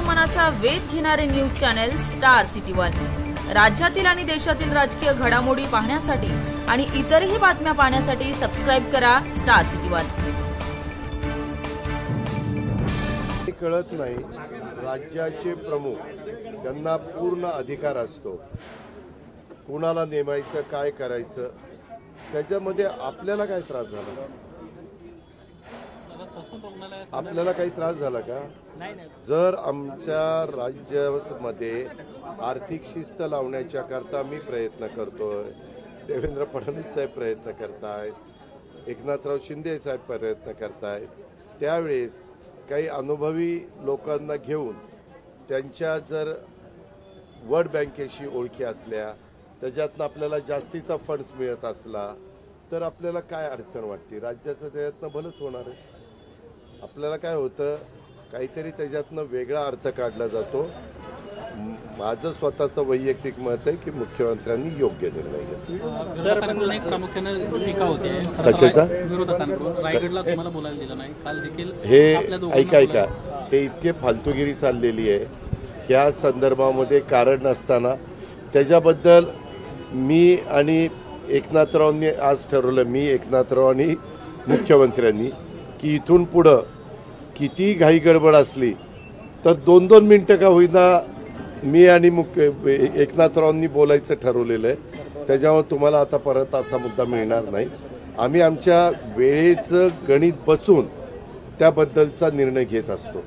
मनाचा वेध घेणारे news channel star city one. राज्यातील आणि देशातील राजकीय घडामोडी पाहण्यासाठी आणि इतरही बातम्या पाहण्यासाठी सबस्क्राइब करा स्टार सिटी वन। कळत नाही, राज्याचे प्रमुख त्यांना पूर्ण अधिकार असतो कोणाला नेमायचं काय करायचं, त्याच्यामध्ये आपल्याला काय त्रास झाला? आपल्याला काही त्रास झाला का? जर आमच्या राज्यामध्ये आर्थिक शिस्त लावण्याच्या करता मी प्रयत्न करतोय, देवेंद्र फडणवीस साहेब प्रयत्न करतायत, एकनाथराव शिंदे साहेब प्रयत्न करतायत, त्यावेळेस काही अनुभवी लोकांना घेऊन त्यांच्या जर वर्ल्ड बँकेशी ओळखी असल्या, त्याच्यातनं आपल्याला जास्तीचा फंड्स मिळत असला तर आपल्याला काय अडचण वाटते? राज्याचं त्याच्यातनं भलंच होणार आहे। आपल्याला काय होतं, काहीतरी त्याच्यातनं वेगळा अर्थ काढला जातो। माझं स्वतःचं वैयक्तिक मत आहे की मुख्यमंत्र्यांनी योग्य निर्णय घेतला। कशाचा? हे ऐका, हे इतके फालतूगिरी चाललेली आहे ह्या संदर्भामध्ये कारण नसताना त्याच्याबद्दल मी आणि एकनाथरावांनी आज ठरवलं, मी एकनाथराव आणि मुख्यमंत्र्यांनी, की इथून पुढं किती घाई गडबड असली तर 2-2 मिनिटं का होईना मी आणि एकनाथरावांनी बोलायचं ठरवलेलं आहे। त्याच्यामुळे तुम्हाला आता परत असा मुद्दा मिळणार नाही। आम्ही आमच्या वेळेचं गणित बसून त्याबद्दलचा निर्णय घेत असतो।